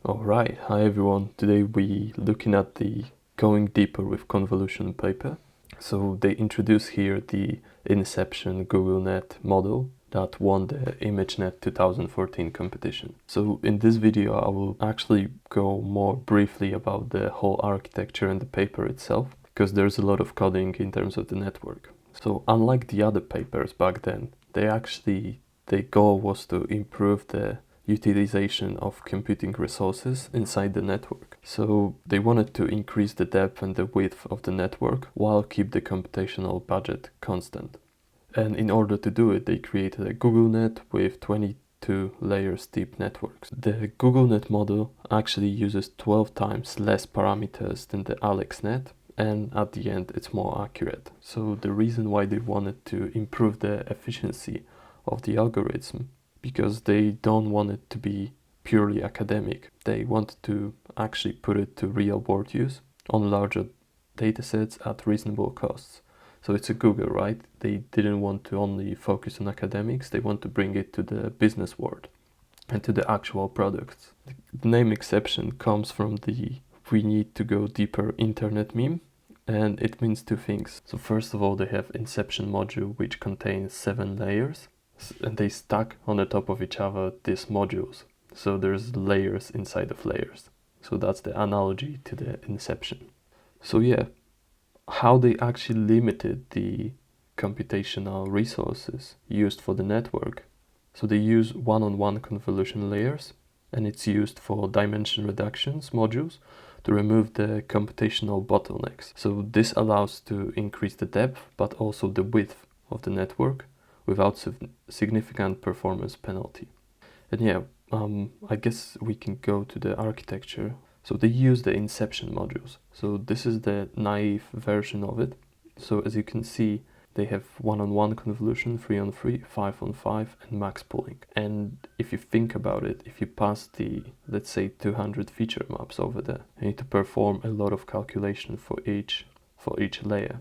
Alright, hi everyone. Today we looking at the going deeper with convolution paper. So they introduce here the Inception GoogleNet model that won the ImageNet 2014 competition. So in this video I will actually go more briefly about the whole architecture and the paper itself, because there's a lot of coding in terms of the network. So unlike the other papers back then, their goal was to improve the utilization of computing resources inside the network. So they wanted to increase the depth and the width of the network while keep the computational budget constant. And in order to do it, they created a GoogleNet with 22 layers deep networks. The GoogleNet model actually uses 12 times less parameters than the AlexNet, and at the end it's more accurate. So the reason why they wanted to improve the efficiency of the algorithm, because they don't want it to be purely academic. They wanted to actually put it to real world use on larger datasets at reasonable costs. So it's a Google, right? They didn't want to only focus on academics, they want to bring it to the business world and to the actual products. The name Inception comes from the "we need to go deeper" internet meme, and it means two things. So first of all, they have Inception module, which contains 7 layers, and they stack on the top of each other these modules. So there's layers inside of layers. So that's the analogy to the Inception. So yeah, how they actually limited the computational resources used for the network. So they use one-on-one convolution layers, and it's used for dimension reductions modules to remove the computational bottlenecks. So this allows to increase the depth but also the width of the network without significant performance penalty. And yeah, I guess we can go to the architecture. So they use the Inception modules. So this is the naive version of it. So as you can see, they have one-on-one convolution, 3-on-3, 5-on-5, and max pooling. And if you think about it, if you pass the, let's say, 200 feature maps over there, you need to perform a lot of calculation for each layer.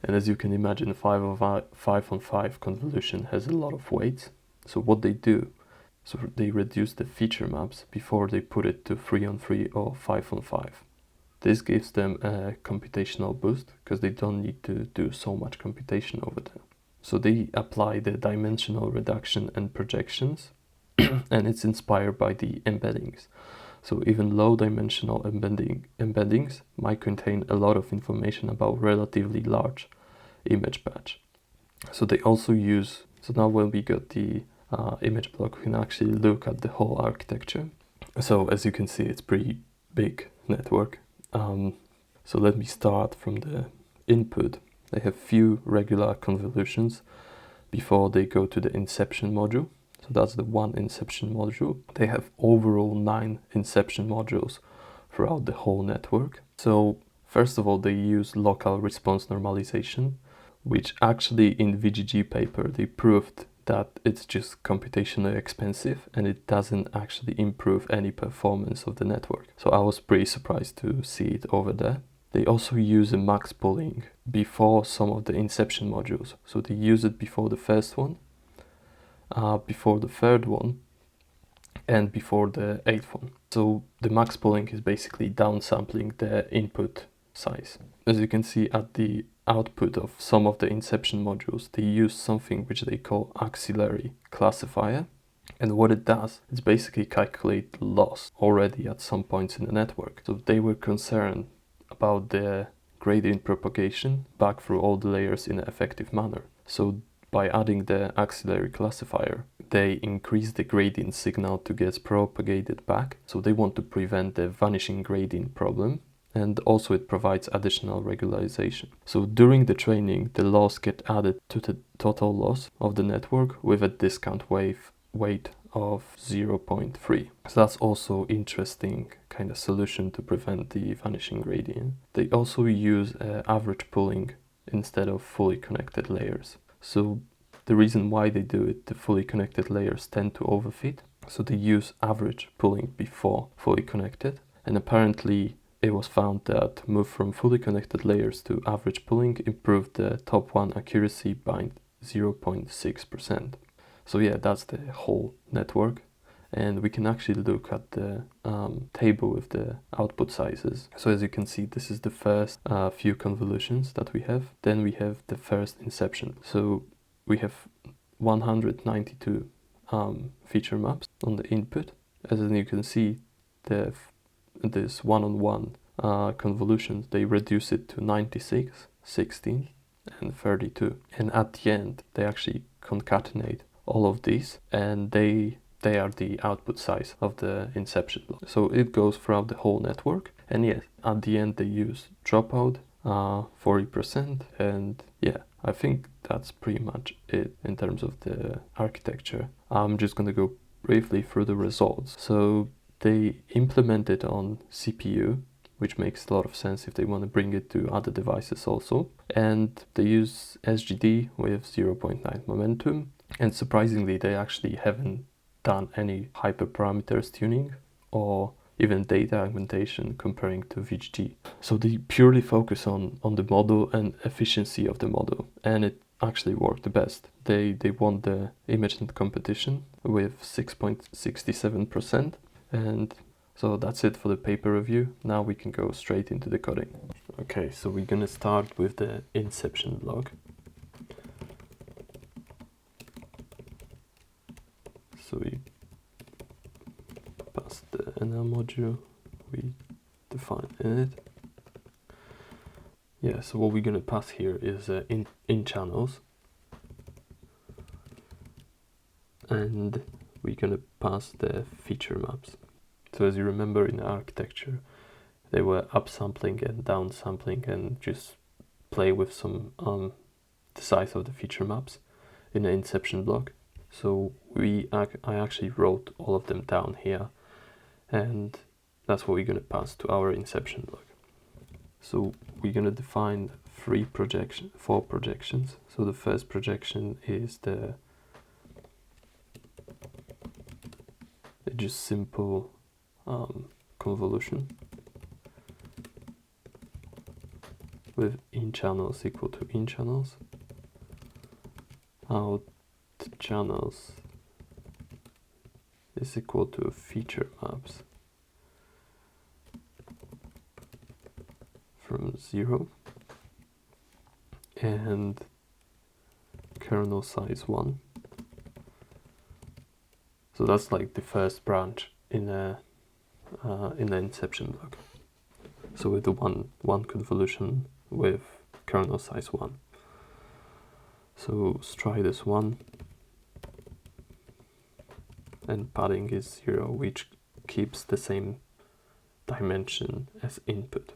And as you can imagine, 5-on-5 convolution has a lot of weights. So what they do, so they reduce the feature maps before they put it to 3-on-3 or 5-on-5. This gives them a computational boost because they don't need to do so much computation over there. So they apply the dimensional reduction and projections, and it's inspired by the embeddings. So even low dimensional embeddings might contain a lot of information about relatively large image batch. So they also use, so now when we got the image block, we can actually look at the whole architecture. So as you can see, it's pretty big network. So let me start from the input. They have few regular convolutions before they go to the Inception module. So that's the one Inception module. They have overall 9 Inception modules throughout the whole network. So first of all, they use local response normalization, which actually in VGG paper, they proved that it's just computationally expensive and it doesn't actually improve any performance of the network. So I was pretty surprised to see it over there. They also use a max pooling before some of the Inception modules. So they use it before the first one, before the third one, and before the 8th one. So the max pooling is basically downsampling the input size. As you can see at the output of some of the Inception modules, they use something which they call auxiliary classifier. And what it does is basically calculate loss already at some points in the network. So they were concerned about the gradient propagation back through all the layers in an effective manner. So by adding the auxiliary classifier, they increase the gradient signal to get propagated back. So they want to prevent the vanishing gradient problem. And also it provides additional regularization. So during the training, the loss get added to the total loss of the network with a discount weight of 0.3. So that's also interesting kind of solution to prevent the vanishing gradient. They also use average pooling instead of fully connected layers. So the reason why they do it, the fully connected layers tend to overfit. So they use average pooling before fully connected, and apparently it was found that move from fully connected layers to average pooling improved the top 1 accuracy by 0.6%. So yeah, that's the whole network. and we can actually look at the table with the output sizes. So as you can see, this is the first few convolutions that we have. Then we have the first inception. So we have 192 feature maps on the input. As you can see, this one-on-one convolutions, they reduce it to 96, 16, and 32. And at the end, they actually concatenate all of these, and they are the output size of the inception block. So it goes throughout the whole network. And yes, at the end they use dropout 40%, and yeah, I think that's pretty much it in terms of the architecture. I'm just gonna go briefly through the results. So they implement it on CPU, which makes a lot of sense if they want to bring it to other devices also. And they use SGD with 0.9 momentum. And surprisingly, they actually haven't done any hyperparameters tuning or even data augmentation comparing to VGG. So they purely focus on the model and efficiency of the model, and it actually worked the best. They won the ImageNet competition with 6.67%, and so that's it for the paper review. Now we can go straight into the coding. Okay, so we're gonna start with the Inception block. So we pass the NL module, we define init. Yeah, so what we're gonna pass here is in channels, and we're gonna pass the feature maps. So as you remember in architecture, they were upsampling and downsampling and just play with some the size of the feature maps in the Inception block. So I actually wrote all of them down here, and that's what we're gonna pass to our Inception block. So we're gonna define four projections. So the first projection is just simple convolution with in channels equal to in channels, out channels is equal to feature maps from 0, and kernel size 1. So that's like the first branch in the Inception block. So with the one convolution with kernel size 1. So stride is 1, and padding is 0, which keeps the same dimension as input.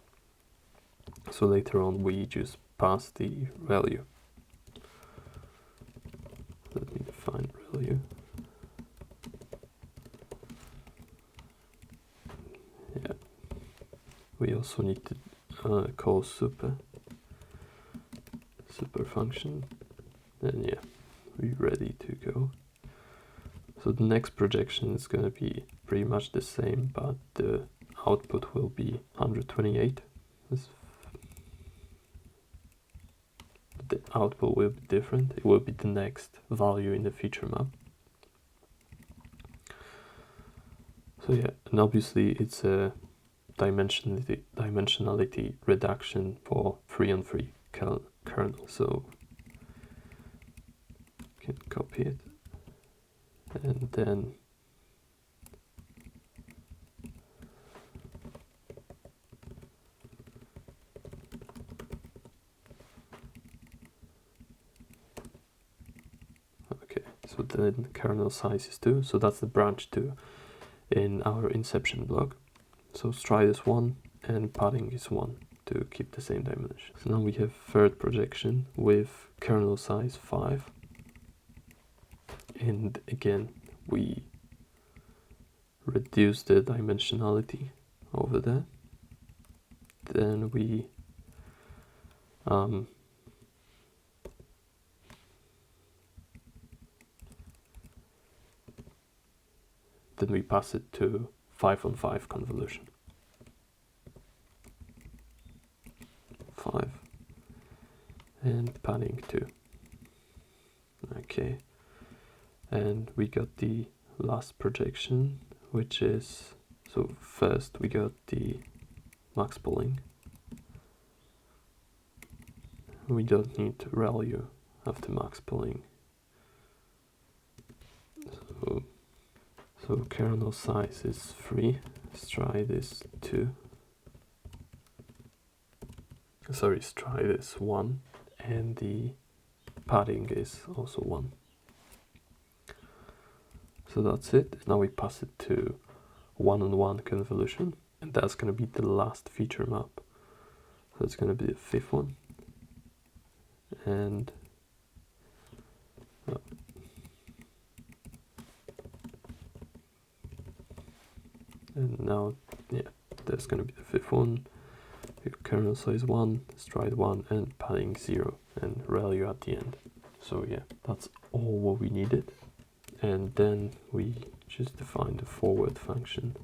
So later on we just pass the value. Let me define value. Yeah. We also need to call super function. And yeah, we're ready to go. So the next projection is going to be pretty much the same, but the output will be 128. The output will be different. It will be the next value in the feature map. So yeah, and obviously it's a dimensionality reduction for 3-on-3 kernel. So you can copy it, and then so then kernel size is 2, so that's the branch 2 in our Inception block. So stride is 1 and padding is 1 to keep the same dimension. So now we have third projection with kernel size 5, and again we reduce the dimensionality over there. Then we pass it to 5-on-5 convolution. 5 and padding 2. Okay, and we got the last projection, which is, so first we got the max pooling. We don't need value after max pooling. So kernel size is 3, stride is 2. Sorry, stride is 1, and the padding is also 1. So that's it. Now we pass it to one-on-one convolution, and that's going to be the last feature map. So it's going to be the 5th one. And now, yeah, there's going to be the 5th one. Your kernel size 1, stride 1, and padding 0, and value at the end. So yeah, that's all what we needed. And then we just define the forward function.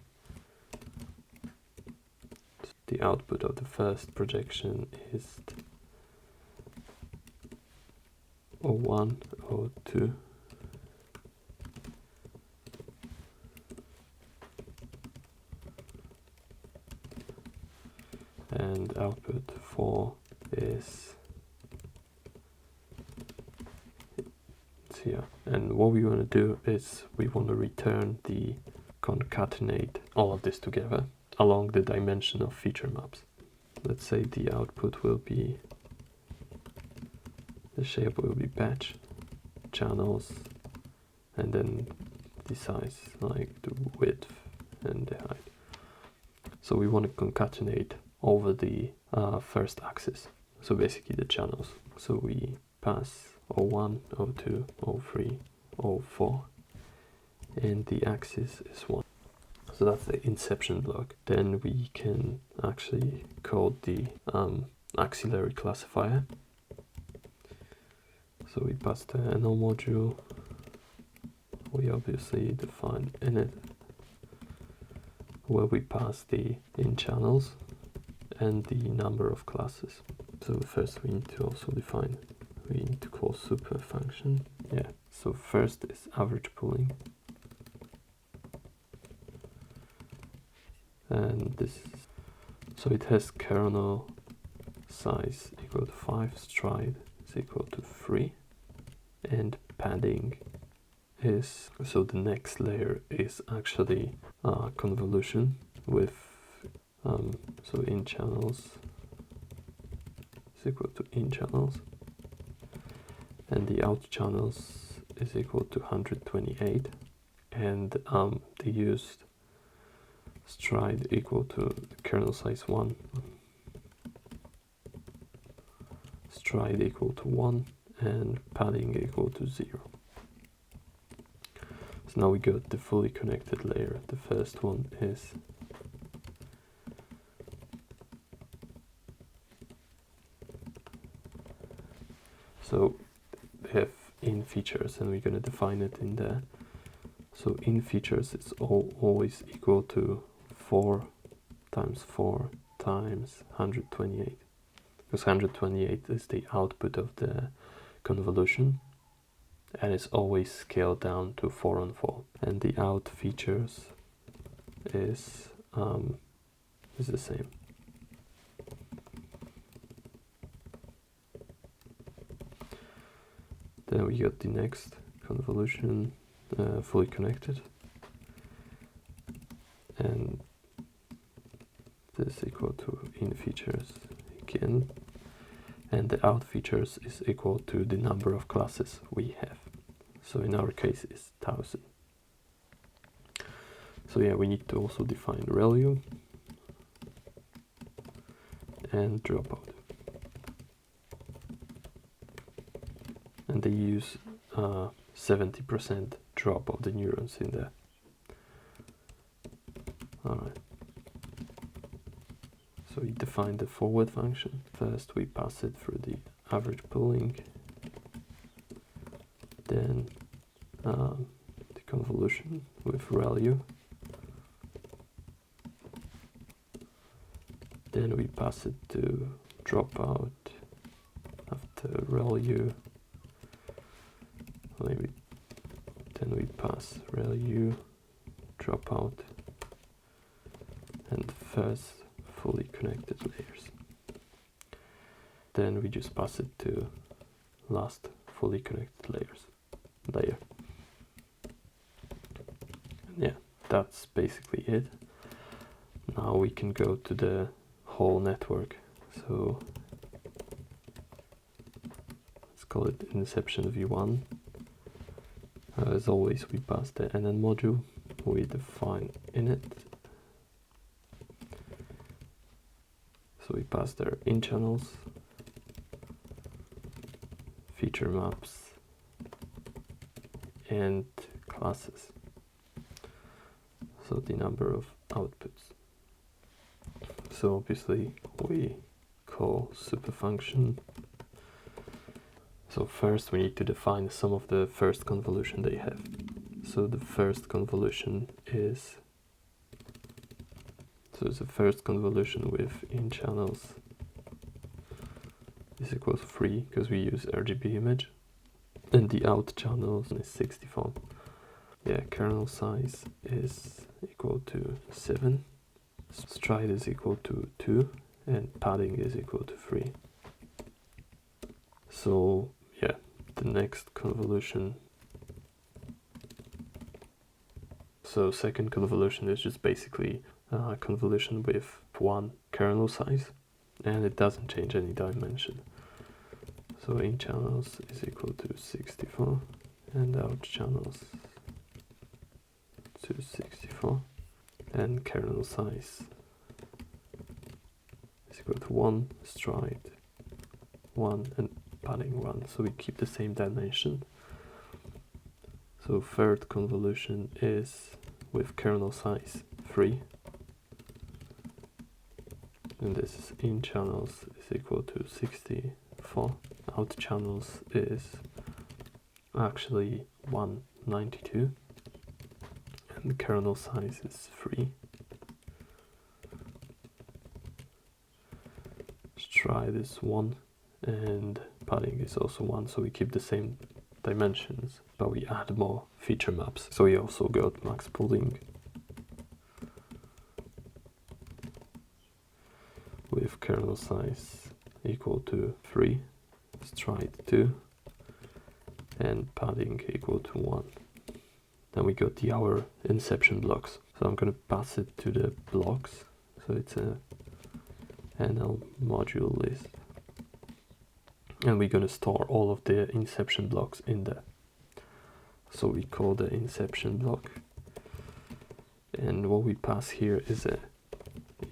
The output of the first projection is O1, O2. And output 4 is here. And what we want to do is we want to return the concatenate all of this together along the dimension of feature maps. Let's say the output will be, the shape will be patch, channels, and then the size, like the width and the height. So we want to concatenate over the first axis, so basically the channels. So we pass O1, O2, O3, O4, and the axis is 1. So that's the Inception block. Then we can actually code the auxiliary classifier. So we pass the NL module. We obviously define init, where we pass the in channels and the number of classes. So first we need to also define, we need to call super function. Yeah, so first is average pooling. And this, so it has kernel size equal to 5, stride is equal to 3, and padding is, so the next layer is actually convolution with, so in channels is equal to in channels, and the out channels is equal to 128, and they used stride equal to kernel size 1, stride equal to 1, and padding equal to 0. So now we got the fully connected layer. The first one is so we have in features, and we're going to define it in there. So in features it's always equal to 4 times 4 times 128, because 128 is the output of the convolution, and it's always scaled down to 4 on 4. And the out features is the same. Then we got the next convolution, fully connected, and this equal to in features again, and the out features is equal to the number of classes we have. So in our case it's 1000. So yeah, we need to also define value and dropout. And they use 70% drop of the neurons in there. Alright. So we define the forward function. First we pass it through the average pooling, then the convolution with value, then we pass it to dropout after value, maybe then we pass ReLU dropout and first fully connected layers. Then we just pass it to last fully connected layer. And yeah, that's basically it. Now we can go to the whole network. So let's call it Inception v1. As always, we pass the NN module, we define init. So we pass their in channels, feature maps, and classes. So the number of outputs. So obviously we call super function. So first we need to define some of the first convolution they have. So the first convolution is, so the first convolution with in channels is equal to 3 because we use RGB image, and the out channels is 64. Yeah, kernel size is equal to 7, stride is equal to 2, and padding is equal to 3. So yeah, the next convolution. So second convolution is just basically a convolution with one kernel size, and it doesn't change any dimension. So in channels is equal to 64, and out channels to 64, and kernel size is equal to 1, stride 1, and padding 1. So we keep the same dimension. So third convolution is with kernel size 3, and this is in channels is equal to 64. Out channels is actually 192, and the kernel size is 3. Stride is 1, and padding is also 1, so we keep the same dimensions, but we add more feature maps. So we also got max pooling with kernel size equal to 3, stride 2, and padding equal to 1. Then we got our Inception blocks. So I'm going to pass it to the blocks. So it's a NL module list. And we're going to store all of the Inception blocks in there. So we call the Inception block. And what we pass here is a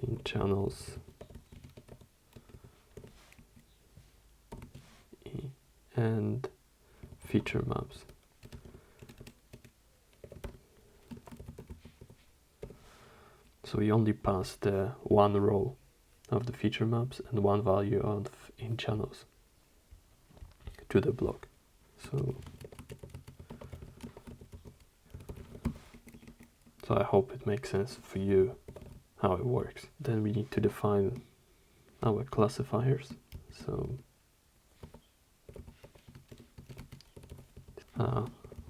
in channels and feature maps. So we only pass the one row of the feature maps and one value of in channels to the block. So I hope it makes sense for you how it works. Then we need to define our classifiers. So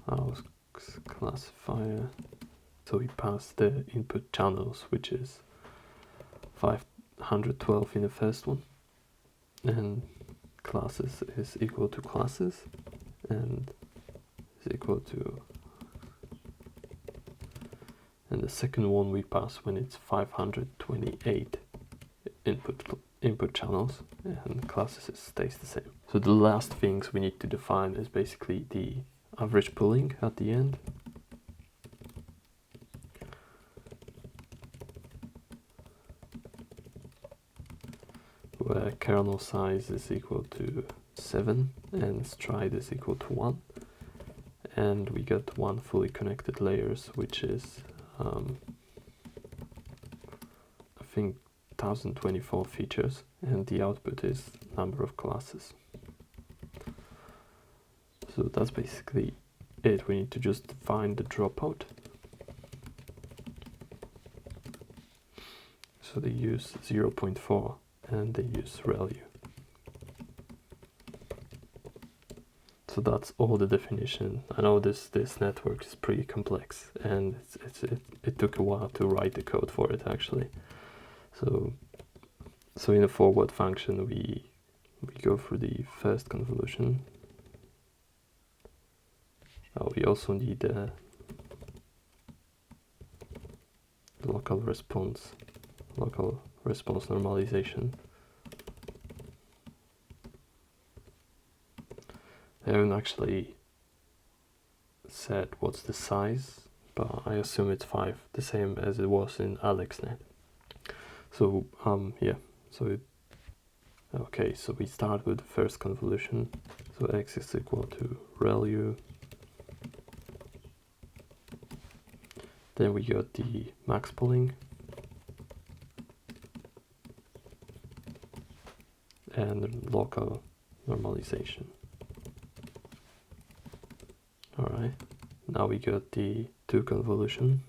our classifier. So we pass the input channels, which is 512 in the first one, and classes is equal to classes, and is equal to, and the second one we pass when it's 528 input channels, and classes stays the same. So the last things we need to define is basically the average pooling at the end. Where kernel size is equal to 7 and stride is equal to 1, and we got one fully connected layers, which is I think 1024 features, and the output is number of classes. So that's basically it. We need to just find the dropout. So they use 0.4 and they use ReLU. So that's all the definition. I know this network is pretty complex, and it took a while to write the code for it actually. So in a forward function we go through the first convolution. We also need a local response normalization. I haven't actually said what's the size, but I assume it's 5, the same as it was in AlexNet. So yeah, so okay, so we start with the first convolution. So x is equal to ReLU. Then we got the max pooling and local normalization. Alright, now we got the 2 convolution.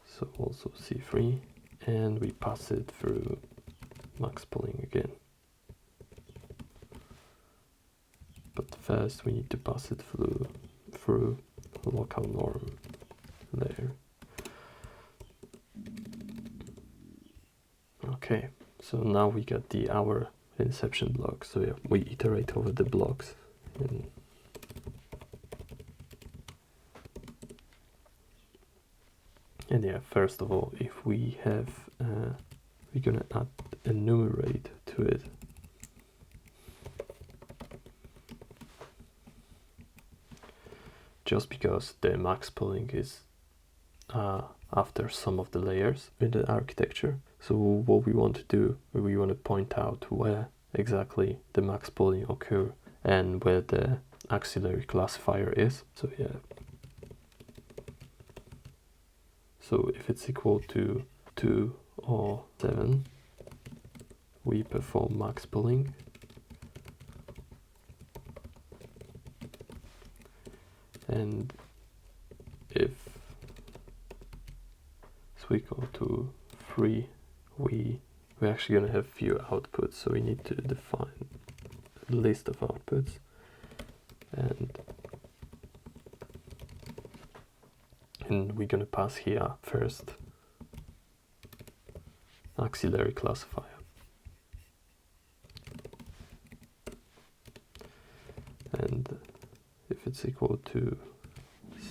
So also C3, and we pass it through max pooling again. But first we need to pass it through local norm layer. Okay, so now we got our inception block. So yeah, we iterate over the blocks. And yeah, first of all, if we have, we're gonna add enumerate to it. Just because the max pooling is after some of the layers in the architecture. So what we want to do, we want to point out where exactly the max pooling occur and where the auxiliary classifier is. So yeah. So if it's equal to 2 or 7, we perform max pooling. And if it's equal to 3, we're actually going to have few outputs, so we need to define a list of outputs. And we're going to pass here first auxiliary classifier. And if it's equal to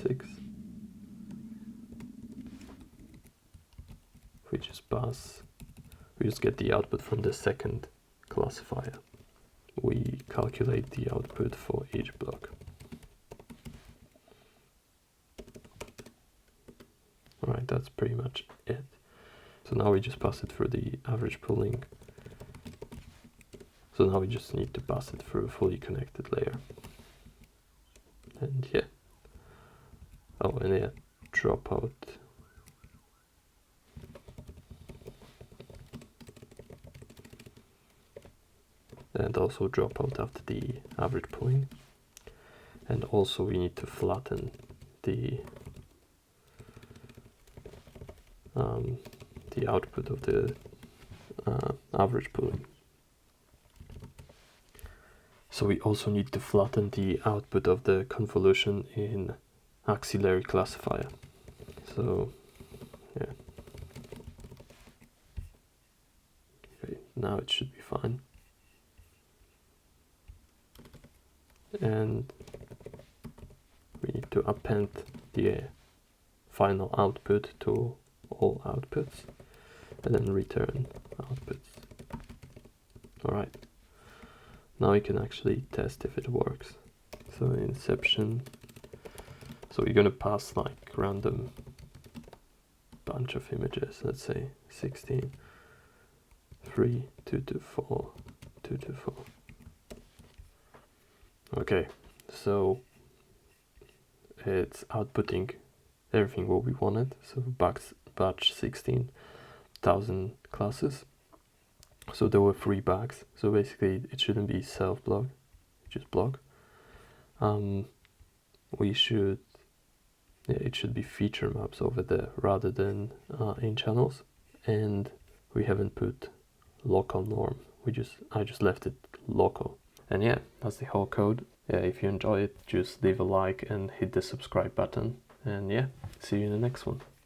6, we just get the output from the second classifier. We calculate the output for each block. Alright, that's pretty much it. So now we just pass it through the average pooling. So now we just need to pass it through a fully connected layer. And yeah. Oh, and yeah, dropout. And also dropout after the average pooling. And also we need to flatten the output of the average pooling. So we also need to flatten the output of the convolution in auxiliary classifier. So yeah. Okay, now it should be fine. And we need to append the final output to all outputs and then return outputs. Alright, now we can actually test if it works. So Inception, so we're gonna pass like random bunch of images, let's say 16, 3, 2 to 4, 2 to 4. Okay, so it's outputting everything what we wanted. So batch 16,000 classes. So there were 3 bags. So basically it shouldn't be self block, just block. It should be feature maps over there rather than in channels. And we haven't put local norm. I just left it local. And yeah, that's the whole code. Yeah, if you enjoy it, just leave a like and hit the subscribe button. And yeah, see you in the next one.